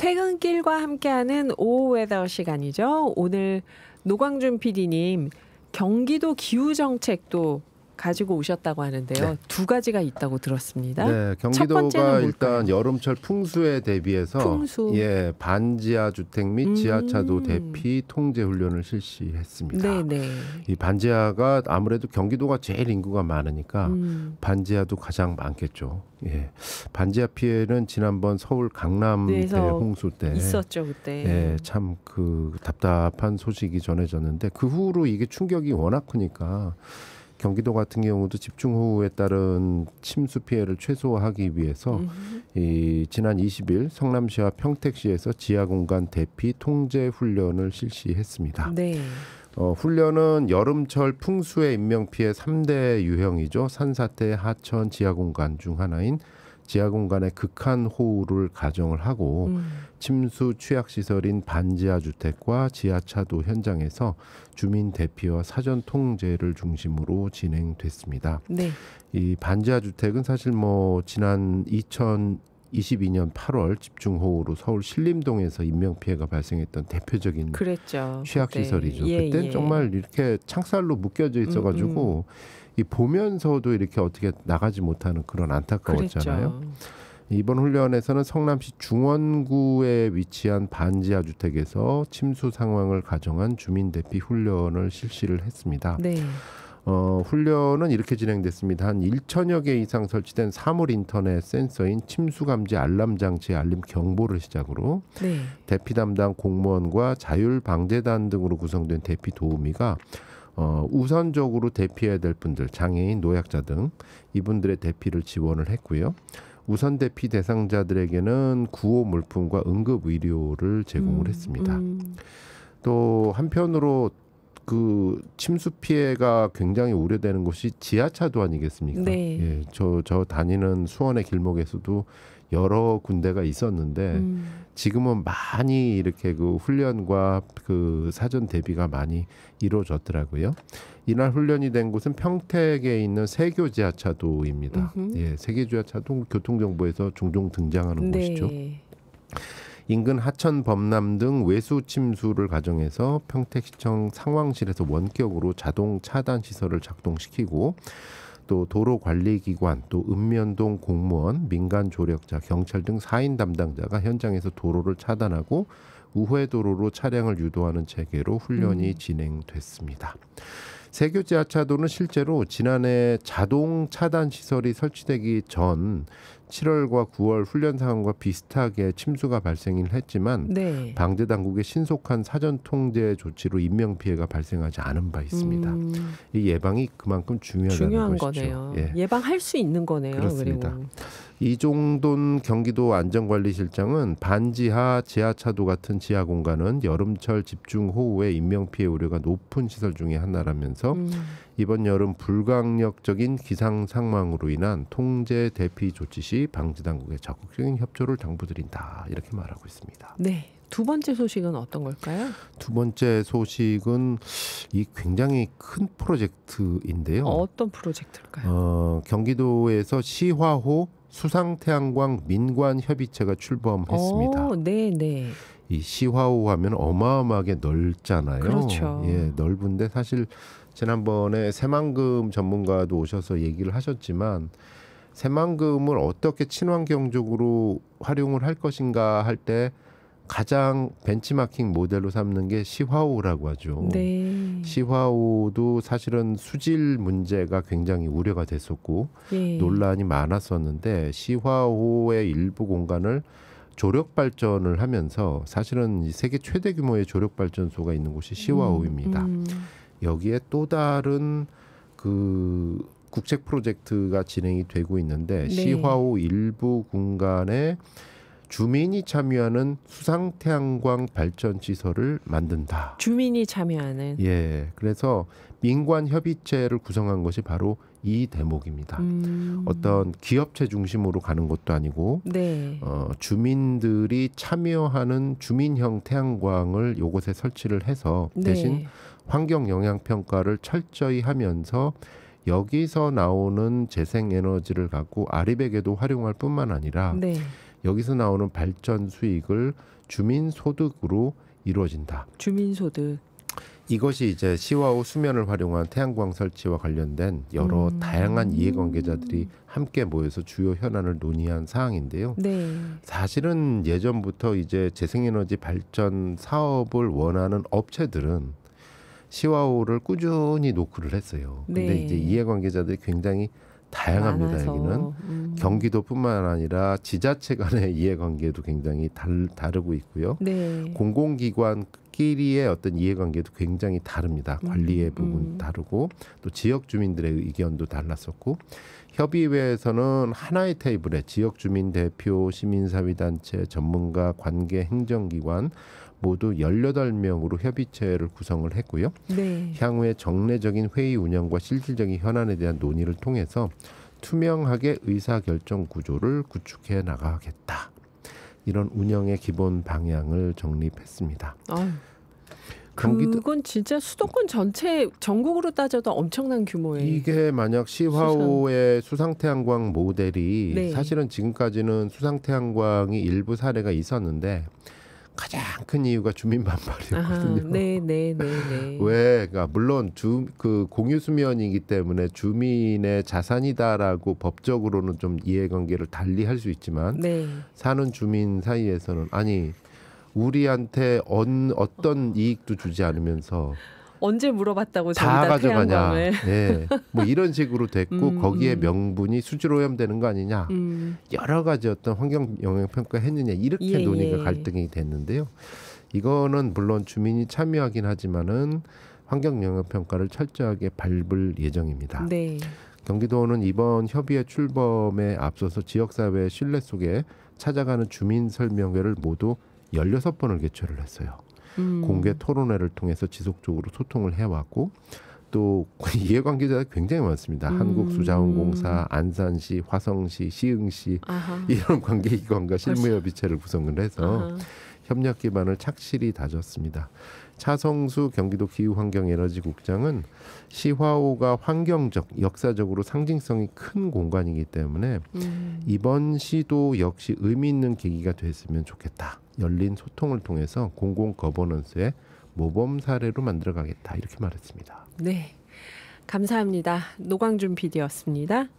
퇴근길과 함께하는 오후 웨더 시간이죠. 오늘 노광준 PD님 경기도 기후정책도 가지고 오셨다고 하는데요. 네. 두 가지가 있다고 들었습니다. 네, 첫 번째는 경기도가 뭘까요? 일단 여름철 풍수에 대비해서 풍수. 반지하 주택 및 지하차도 대피 통제 훈련을 실시했습니다. 네네. 이 반지하가 아무래도 경기도가 제일 인구가 많으니까 반지하도 가장 많겠죠. 예, 반지하 피해는 지난번 서울 강남 대홍수 때 있었죠 그때. 예, 참 그 답답한 소식이 전해졌는데 그 후로 이게 충격이 워낙 크니까. 경기도 같은 경우도 집중호우에 따른 침수 피해를 최소화하기 위해서 지난 20일 성남시와 평택시에서 지하공간 대피 통제 훈련을 실시했습니다. 네. 훈련은 여름철 풍수의 인명피해 3대 유형이죠. 산사태, 하천, 지하공간 중 하나인 지하공간의 극한 호우를 가정을 하고 침수 취약시설인 반지하 주택과 지하차도 현장에서 주민 대피와 사전 통제를 중심으로 진행됐습니다. 네. 이 반지하 주택은 사실 지난 2022년 8월 집중호우로 서울 신림동에서 인명피해가 발생했던 대표적인 그랬죠. 취약시설이죠. 그때. 그때는 정말 이렇게 창살로 묶여져 있어가지고 이 보면서도 이렇게 어떻게 나가지 못하는 그런 안타까웠잖아요. 그랬죠. 이번 훈련에서는 성남시 중원구에 위치한 반지하 주택에서 침수 상황을 가정한 주민 대피 훈련을 실시를 했습니다. 네. 훈련은 이렇게 진행됐습니다. 한 1,000여 개 이상 설치된 사물 인터넷 센서인 침수 감지 알람 장치의 알림 경보를 시작으로 네. 대피 담당 공무원과 자율 방재단 등으로 구성된 대피 도우미가 우선적으로 대피해야 될 분들, 장애인, 노약자 등 이분들의 대피를 지원을 했고요. 우선 대피 대상자들에게는 구호 물품과 응급 의료를 제공을 했습니다. 또 한편으로 그 침수 피해가 굉장히 우려되는 곳이 지하차도 아니겠습니까? 네. 예, 저 다니는 수원의 길목에서도 여러 군데가 있었는데 지금은 많이 이렇게 그 훈련과 그 사전 대비가 많이 이루어졌더라고요. 이날 훈련이 된 곳은 평택에 있는 세교 지하차도입니다. 예, 세교 지하차도 교통정보에서 종종 등장하는 곳이죠. 인근 하천 범람 등 외수 침수를 가정해서 평택시청 상황실에서 원격으로 자동 차단 시설을 작동시키고 또 도로관리기관, 또 읍면동 공무원, 민간 조력자, 경찰 등 4인 담당자가 현장에서 도로를 차단하고 우회도로로 차량을 유도하는 체계로 훈련이 진행됐습니다. 세교 지하차도는 실제로 지난해 자동 차단 시설이 설치되기 전 7월과 9월 훈련 상황과 비슷하게 침수가 발생을 했지만 네. 방재 당국의 신속한 사전 통제 조치로 인명 피해가 발생하지 않은 바 있습니다. 이 예방이 그만큼 중요한 것이죠. 거네요. 예. 예방할 수 있는 거네요. 그렇습니다. 그리고. 이종돈 경기도 안전관리실장은 반지하, 지하차도 같은 지하 공간은 여름철 집중호우에 인명피해 우려가 높은 시설 중에 하나라면서 이번 여름 불강력적인 기상 상황으로 인한 통제 대피 조치 시 방지당국의 적극적인 협조를 당부드린다 이렇게 말하고 있습니다. 네. 두 번째 소식은 어떤 걸까요? 두 번째 소식은 이 굉장히 큰 프로젝트인데요. 어떤 프로젝트일까요? 경기도에서 시화호 수상태양광 민관협의체가 출범했습니다. 네네. 이 시화호 하면 어마어마하게 넓잖아요. 그렇죠. 예, 넓은데 사실 지난번에 새만금 전문가도 오셔서 얘기를 하셨지만 새만금을 어떻게 친환경적으로 활용을 할 것인가 할 때 가장 벤치마킹 모델로 삼는 게 시화호라고 하죠. 네. 시화호도 사실은 수질 문제가 굉장히 우려가 됐었고 예. 논란이 많았었는데 시화호의 일부 공간을 조력 발전을 하면서 사실은 세계 최대 규모의 조력 발전소가 있는 곳이 시화호입니다. 여기에 또 다른 그 국책 프로젝트가 진행이 되고 있는데 네. 시화호 일부 공간에 주민이 참여하는 수상태양광 발전 시설을 만든다. 주민이 참여하는. 예, 그래서 민관 협의체를 구성한 것이 바로 이 대목입니다. 어떤 기업체 중심으로 가는 것도 아니고 네. 주민들이 참여하는 주민형 태양광을 요곳에 설치를 해서 대신 네. 환경 영향 평가를 철저히 하면서 여기서 나오는 재생 에너지를 갖고 아리백에도 활용할 뿐만 아니라 네. 여기서 나오는 발전 수익을 주민 소득으로 이루어진다. 주민소득. 이것이 이제 시와호 수면을 활용한 태양광 설치와 관련된 여러 다양한 이해관계자들이 함께 모여서 주요 현안을 논의한 사항인데요. 네. 사실은 예전부터 이제 재생에너지 발전 사업을 원하는 업체들은 시와호를 꾸준히 노크를 했어요. 근데 네. 이제 이해관계자들이 굉장히 다양합니다. 많아서. 여기는 경기도뿐만 아니라 지자체 간의 이해관계도 굉장히 다르고 있고요. 네. 공공기관끼리의 어떤 이해관계도 굉장히 다릅니다. 관리의 부분 다르고 또 지역 주민들의 의견도 달랐었고 협의회에서는 하나의 테이블에 지역 주민 대표, 시민사회단체, 전문가, 관계, 행정기관 모두 18명으로 협의체를 구성을 했고요. 네. 향후에 정례적인 회의 운영과 실질적인 현안에 대한 논의를 통해서 투명하게 의사결정 구조를 구축해 나가겠다. 이런 운영의 기본 방향을 정립했습니다. 아유, 그건 진짜 수도권 전체 전국으로 따져도 엄청난 규모의. 이게 만약 시화호의 수상태양광 모델이 네. 사실은 지금까지는 수상태양광이 일부 사례가 있었는데 가장 큰 이유가 주민 반발이었거든요. 네. 왜? 그러니까 물론 그 공유 수면이기 때문에 주민의 자산이다라고 법적으로는 좀 이해관계를 달리 할 수 있지만 네. 사는 주민 사이에서는 아니 우리한테 어떤 이익도 주지 않으면서 언제 물어봤다고 다 저기다 가져가냐? 태양광을. 네, 뭐 이런 식으로 됐고 거기에 명분이 수질 오염되는 거 아니냐? 여러 가지 어떤 환경 영향 평가했느냐 이렇게 논의가 갈등이 됐는데요. 이거는 물론 주민이 참여하긴 하지만은 환경 영향 평가를 철저하게 밟을 예정입니다. 네. 경기도는 이번 협의회 출범에 앞서서 지역사회의 신뢰 속에 찾아가는 주민 설명회를 모두 16번을 개최를 했어요. 공개 토론회를 통해서 지속적으로 소통을 해왔고 또 이해관계자가 굉장히 많습니다. 한국수자원공사, 안산시, 화성시, 시흥시 이런 관계기관과 실무협의체를 구성을 해서 협력 기반을 착실히 다졌습니다. 차성수 경기도 기후환경에너지국장은 시화호가 환경적, 역사적으로 상징성이 큰 공간이기 때문에 이번 시도 역시 의미 있는 계기가 됐으면 좋겠다. 열린 소통을 통해서 공공 거버넌스의 모범 사례로 만들어가겠다. 이렇게 말했습니다. 네. 감사합니다. 노광준 PD였습니다.